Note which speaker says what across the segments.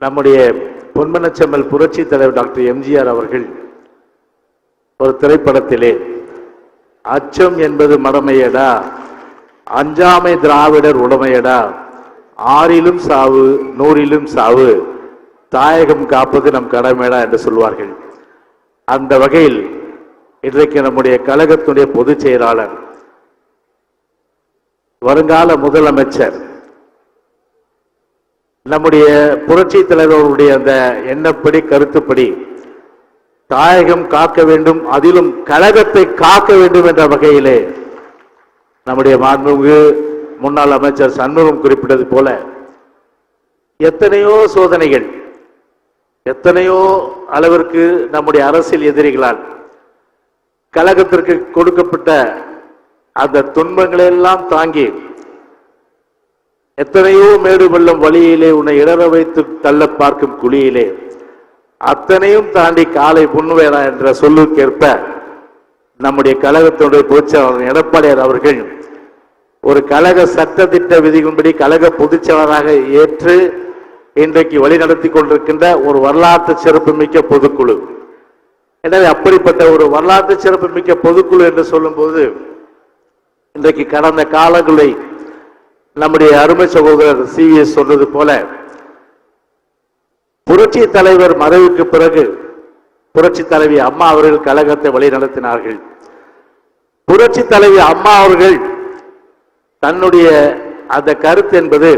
Speaker 1: நம்முடைய பொன்மனச்செம்மல் புரட்சி தலைவர் டாக்டர் எம்ஜிஆர் அவர்கள் ஒரு திரைப்படத்திலே அச்சம் என்பது மடமையடா, அஞ்சாமை திராவிடர் உடமையடா, ஆறிலும் சாவு நூறிலும் சாவு, தாயகம் காப்பது நம் கடமைடா என்று சொல்வார்கள். அந்த வகையில் இன்றைக்கு நம்முடைய கழகத்துடைய பொதுச் செயலாளர், வருங்கால முதலமைச்சர், நம்முடைய புரட்சி தலைவர்களுடைய அந்த எண்ணப்படி கருத்துப்படி தாயகம் காக்க வேண்டும், அதிலும் கழகத்தை காக்க வேண்டும் என்ற வகையிலே நம்முடைய மாண்புமிகு முன்னாள் அமைச்சர் சண்முகம் குறிப்பிட்டது போல எத்தனையோ சோதனைகள், எத்தனையோ அளவிற்கு நம்முடைய அரசியல் எதிரிகளால் கழகத்திற்கு கொடுக்கப்பட்ட அந்த துன்பங்களை எல்லாம் தாங்கி எத்தனையோ மேடு வெள்ளம் வழியிலே உன்னை இடர வைத்து தள்ள பார்க்கும் குழியிலே அத்தனையும் தாண்டி காலை புண்ணுவேரா என்ற சொல்லுக்கேற்ப நம்முடைய கழகத்தினுடைய பொதுச்செயலாளர் எடப்பாடியார் அவர்கள் ஒரு கழக சட்டத்திட்ட விதிகளின்படி கழக பொதுச்செயலாளராக ஏற்று இன்றைக்கு வழிநடத்தி கொண்டிருக்கின்ற ஒரு வரலாற்று சிறப்புமிக்க பொதுக்குழு. எனவே அப்படிப்பட்ட ஒரு வரலாற்று சிறப்புமிக்க பொதுக்குழு என்று சொல்லும் போது இன்றைக்கு கடந்த காலங்களை நம்முடைய அருமை சகோதரர் CVS சொன்னது போல புரட்சி தலைவர் மறைவுக்கு பிறகு புரட்சி தலைவி அம்மா அவர்கள் கழகத்தை வழி நடத்தினார்கள். புரட்சி தலைவி அம்மா அவர்கள் தன்னுடைய அந்த கருத்து என்பது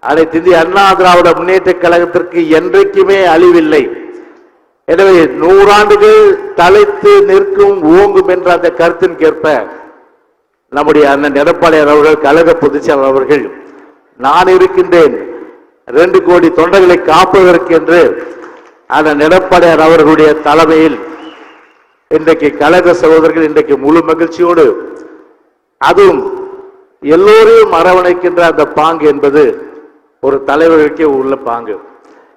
Speaker 1: அனைத்து இந்திய அண்ணா திராவிட முன்னேற்ற கழகத்திற்கு என்றைக்குமே அழிவில்லை. எனவே 100 ஆண்டுகள் தலைத்து நிற்கும் ஓங்கும் என்ற அந்த கருத்திற்கேற்ப நம்முடைய அண்ணன் எடப்பாடியார் அவர்கள் கழக பொதுச்செயலாளர் அவர்கள் நான் இருக்கின்றேன் 2 கோடி தொண்டர்களை காப்பதற்கு என்று அண்ணன் எடப்பாடியார் அவர்களுடைய தலைமையில் இன்றைக்கு கழக சகோதரர்கள் இன்றைக்கு முழு மகிழ்ச்சியோடு, அதுவும் எல்லோரையும் அரவணைக்கின்ற அந்த பாங்கு என்பது ஒரு தலைவர்களுக்கே உள்ள பாங்கு.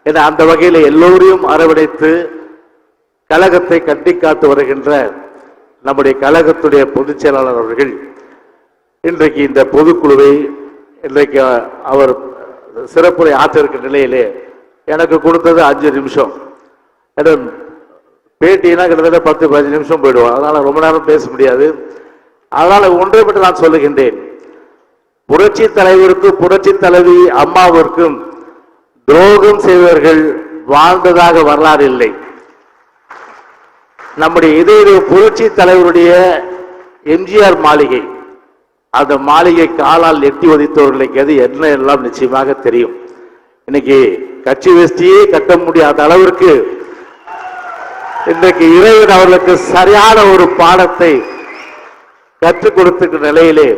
Speaker 1: என அந்த வகையில் எல்லோரையும் அரவணைத்து கழகத்தை கட்டி காத்து வருகின்ற நம்முடைய கழகத்துடைய பொதுச் செயலாளர் அவர்கள் இன்றைக்கு இந்த பொதுக்குழுவை இன்றைக்கு அவர் சிறப்புரை ஆற்ற இருக்கிற நிலையிலே எனக்கு கொடுத்தது 5 நிமிஷம். பேட்டினா கிட்டத்தட்ட 10-15 நிமிஷம் போயிடுவோம். அதனால ரொம்ப நேரம் பேச முடியாது. அதனால ஒன்றை மட்டும் நான் சொல்லுகின்றேன், புரட்சி தலைவருக்கும் புரட்சி தலைவி அம்மாவிற்கும் துரோகம் செய்தவர்கள் வாழ்ந்ததாக வரலாறு இல்லை. நம்முடைய இதே புரட்சி தலைவருடைய எம்ஜிஆர் மாளிகை, அந்த மாளிகை காலால் எட்டி உதைத்தவர்களுக்கு எது என்ன எல்லாம் நிச்சயமாக தெரியும். இன்னைக்கு கட்சி வேஷ்டியே கட்ட முடியாத அளவிற்கு இன்றைக்கு இறைவன் அவர்களுக்கு சரியான ஒரு பாடத்தை கற்றுக் கொடுத்திருக்கிற நிலையிலே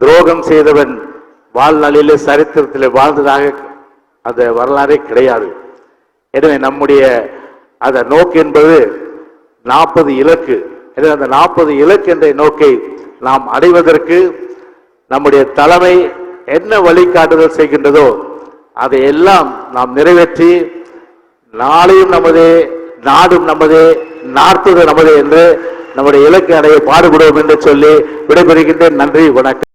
Speaker 1: துரோகம் செய்தவன் வாழ்நாளிலே சரித்திரத்திலே வாழ்ந்ததாக அந்த வரலாறே கிடையாது. எனவே நம்முடைய அந்த நோக்கு என்பது 40 இலக்கு. எனவே அந்த 40 இலக்கு என்ற நோக்கை நாம் அடைவதற்கு நம்முடைய தலைமை என்ன வழிகாட்டுதல் செய்கின்றதோ அதையெல்லாம் நாம் நிறைவேற்றி நாளையும் நமதே, நாடும் நமதே, நாற்பது நமதே என்று நம்முடைய இலக்கு அடைய பாடுபடுவோம் என்று சொல்லி விடைபெறுகின்றேன். நன்றி, வணக்கம்.